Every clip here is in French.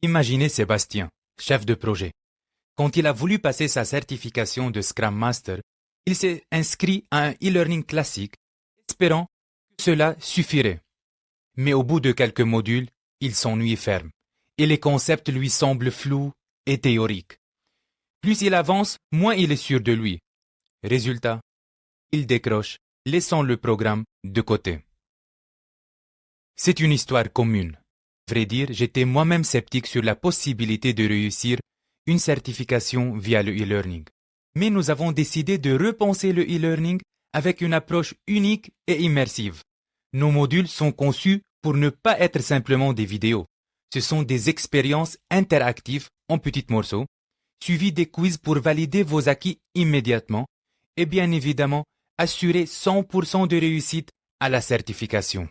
Imaginez Sébastien, chef de projet. Quand il a voulu passer sa certification de Scrum Master, il s'est inscrit à un e-learning classique, espérant que cela suffirait. Mais au bout de quelques modules, il s'ennuie ferme, et les concepts lui semblent flous et théoriques. Plus il avance, moins il est sûr de lui. Résultat, il décroche, laissant le programme de côté. C'est une histoire commune. À vrai dire, j'étais moi-même sceptique sur la possibilité de réussir une certification via le e-learning. Mais nous avons décidé de repenser le e-learning avec une approche unique et immersive. Nos modules sont conçus pour ne pas être simplement des vidéos. Ce sont des expériences interactives en petits morceaux, suivies des quiz pour valider vos acquis immédiatement et bien évidemment assurer 100% de réussite à la certification.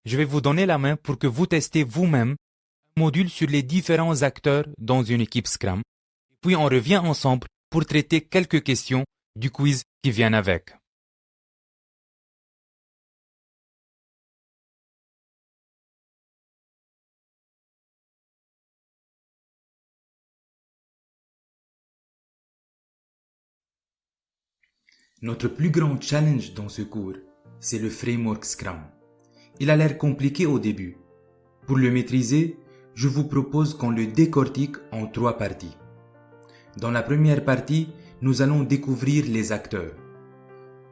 Je vais vous donner la main pour que vous testez vous-même un module sur les différents acteurs dans une équipe Scrum. Puis on revient ensemble pour traiter quelques questions du quiz qui viennent avec. Notre plus grand challenge dans ce cours, c'est le framework Scrum. Il a l'air compliqué au début. Pour le maîtriser, je vous propose qu'on le décortique en 3 parties. Dans la première partie, nous allons découvrir les acteurs.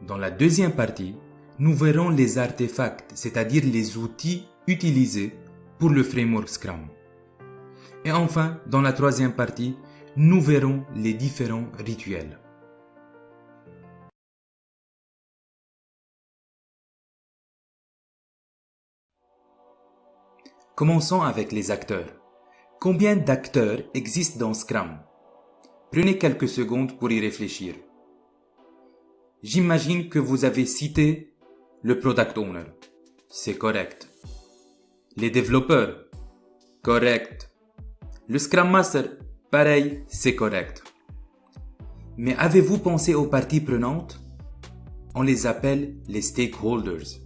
Dans la deuxième partie, nous verrons les artefacts, c'est-à-dire les outils utilisés pour le framework Scrum. Et enfin, dans la troisième partie, nous verrons les différents rituels. Commençons avec les acteurs. Combien d'acteurs existent dans Scrum? Prenez quelques secondes pour y réfléchir. J'imagine que vous avez cité le Product Owner. C'est correct. Les développeurs. Correct. Le Scrum Master. Pareil, c'est correct. Mais avez-vous pensé aux parties prenantes? On les appelle les stakeholders.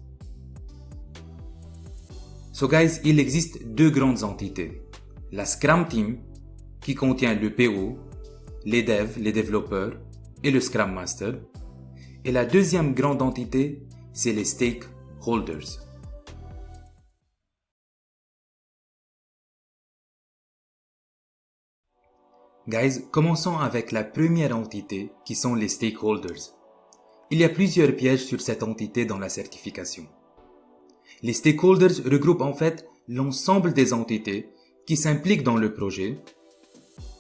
So guys, il existe 2 grandes entités. La Scrum Team, qui contient le PO, les devs, les développeurs et le Scrum Master. Et la deuxième grande entité, c'est les stakeholders. Guys, commençons avec la première entité qui sont les stakeholders. Il y a plusieurs pièges sur cette entité dans la certification. Les stakeholders regroupent en fait l'ensemble des entités qui s'impliquent dans le projet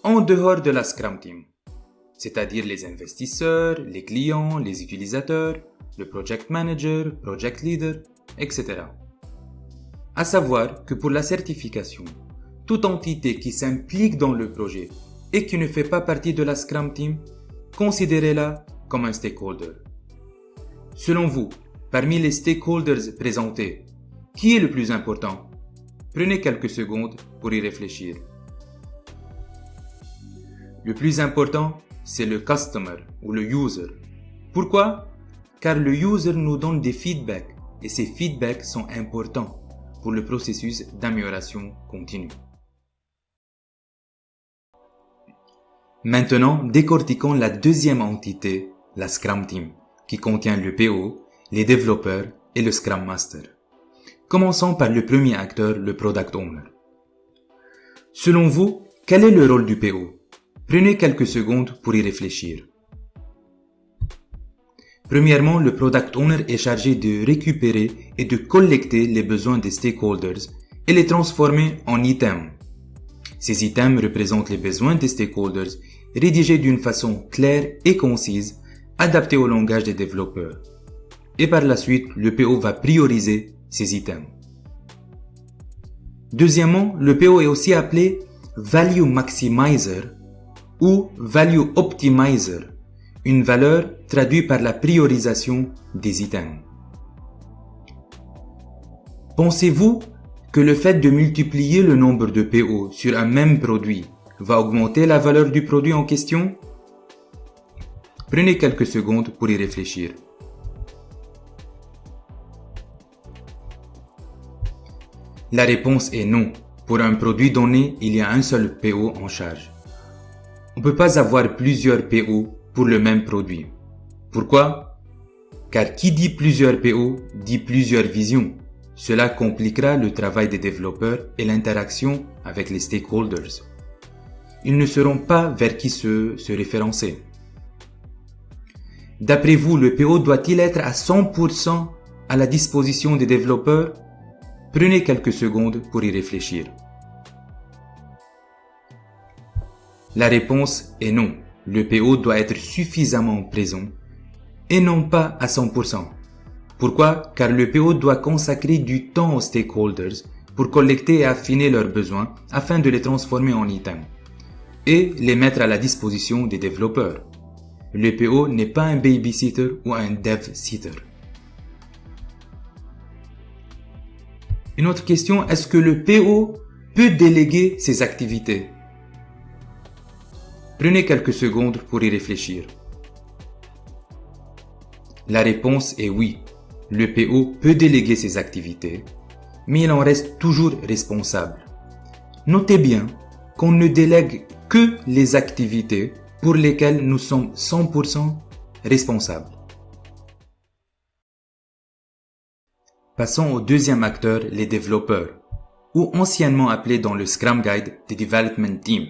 en dehors de la Scrum Team, c'est-à-dire les investisseurs, les clients, les utilisateurs, le project manager, project leader, etc. À savoir que pour la certification, toute entité qui s'implique dans le projet et qui ne fait pas partie de la Scrum Team, considérez-la comme un stakeholder. Selon vous, parmi les stakeholders présentés, qui est le plus important? Prenez quelques secondes pour y réfléchir. Le plus important, c'est le customer ou le user. Pourquoi? Car le user nous donne des feedbacks et ces feedbacks sont importants pour le processus d'amélioration continue. Maintenant, décortiquons la deuxième entité, la Scrum Team, qui contient le PO, les développeurs et le Scrum Master. Commençons par le premier acteur, le Product Owner. Selon vous, quel est le rôle du PO? Prenez quelques secondes pour y réfléchir. Premièrement, le Product Owner est chargé de récupérer et de collecter les besoins des stakeholders et les transformer en items. Ces items représentent les besoins des stakeholders rédigés d'une façon claire et concise, adaptée au langage des développeurs. Et par la suite, le PO va prioriser ces items. Deuxièmement, le PO est aussi appelé Value Maximizer ou Value Optimizer, une valeur traduite par la priorisation des items. Pensez-vous que le fait de multiplier le nombre de PO sur un même produit va augmenter la valeur du produit en question? Prenez quelques secondes pour y réfléchir. La réponse est non. Pour un produit donné, il y a un seul PO en charge. On ne peut pas avoir plusieurs PO pour le même produit. Pourquoi? Car qui dit plusieurs PO dit plusieurs visions. Cela compliquera le travail des développeurs et l'interaction avec les stakeholders. Ils ne sauront pas vers qui se référencer. D'après vous, le PO doit-il être à 100% à la disposition des développeurs? Prenez quelques secondes pour y réfléchir. La réponse est non. Le PO doit être suffisamment présent et non pas à 100%. Pourquoi? Car le PO doit consacrer du temps aux stakeholders pour collecter et affiner leurs besoins afin de les transformer en items et les mettre à la disposition des développeurs. Le PO n'est pas un babysitter ou un dev-sitter. Une autre question, est-ce que le PO peut déléguer ses activités? Prenez quelques secondes pour y réfléchir. La réponse est oui. Le PO peut déléguer ses activités, mais il en reste toujours responsable. Notez bien qu'on ne délègue que les activités pour lesquelles nous sommes 100% responsables. Passons au deuxième acteur, les développeurs, ou anciennement appelés dans le Scrum Guide des Development Team.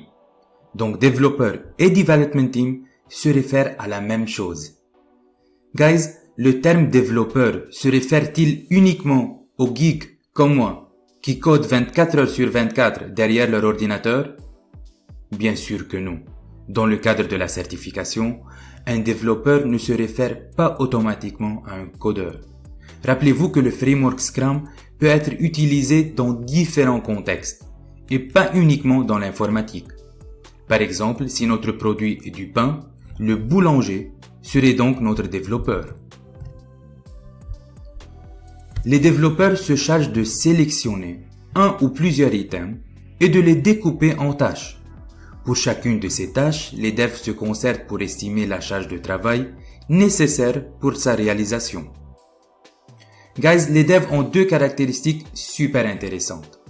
Donc développeurs et Development Team se réfèrent à la même chose. Guys, le terme développeur se réfère-t-il uniquement aux geeks comme moi, qui codent 24 heures sur 24 derrière leur ordinateur? Bien sûr que non. Dans le cadre de la certification, un développeur ne se réfère pas automatiquement à un codeur. Rappelez-vous que le framework Scrum peut être utilisé dans différents contextes, et pas uniquement dans l'informatique. Par exemple, si notre produit est du pain, le boulanger serait donc notre développeur. Les développeurs se chargent de sélectionner un ou plusieurs items et de les découper en tâches. Pour chacune de ces tâches, les devs se concertent pour estimer la charge de travail nécessaire pour sa réalisation. Guys, les devs ont deux caractéristiques super intéressantes.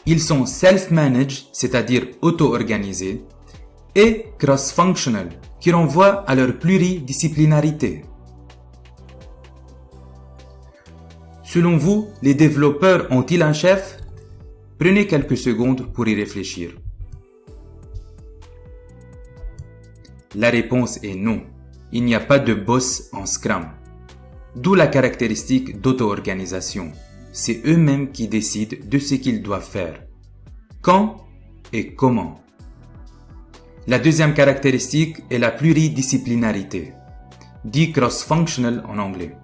Ils sont self-managed, c'est-à-dire auto-organisés, et cross-functional, qui renvoie à leur pluridisciplinarité. Selon vous, les développeurs ont-ils un chef? Prenez quelques secondes pour y réfléchir. La réponse est non. Il n'y a pas de boss en Scrum. D'où la caractéristique d'auto-organisation. C'est eux-mêmes qui décident de ce qu'ils doivent faire, quand et comment. La deuxième caractéristique est la pluridisciplinarité, dit cross-functional en anglais.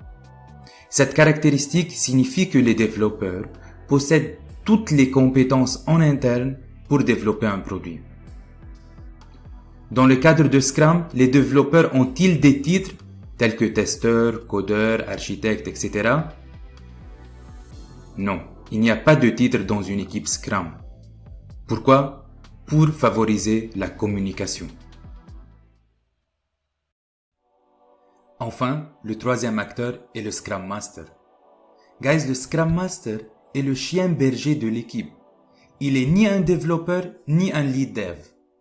Cette caractéristique signifie que les développeurs possèdent toutes les compétences en interne pour développer un produit. Dans le cadre de Scrum, les développeurs ont-ils des titres tels que testeur, codeur, architecte, etc. Non, il n'y a pas de titre dans une équipe Scrum. Pourquoi? Pour favoriser la communication. Enfin, le troisième acteur est le Scrum Master. Guys, le Scrum Master est le chien berger de l'équipe. Il est ni un développeur ni un lead dev.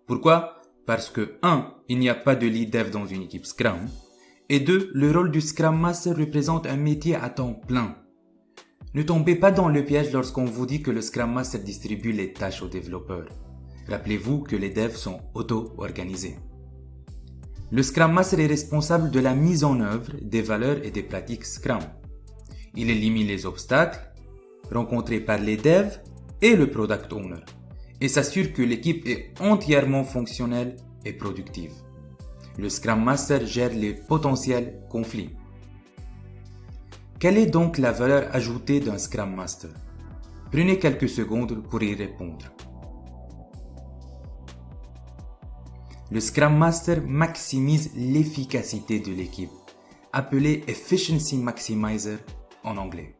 Pourquoi? Parce que 1. Il n'y a pas de lead dev dans une équipe Scrum. Et 2. Le rôle du Scrum Master représente un métier à temps plein. Ne tombez pas dans le piège lorsqu'on vous dit que le Scrum Master distribue les tâches aux développeurs. Rappelez-vous que les devs sont auto-organisés. Le Scrum Master est responsable de la mise en œuvre des valeurs et des pratiques Scrum. Il élimine les obstacles rencontrés par les devs et le Product Owner et s'assure que l'équipe est entièrement fonctionnelle et productive. Le Scrum Master gère les potentiels conflits. Quelle est donc la valeur ajoutée d'un Scrum Master? Prenez quelques secondes pour y répondre. Le Scrum Master maximise l'efficacité de l'équipe, appelé Efficiency Maximizer en anglais.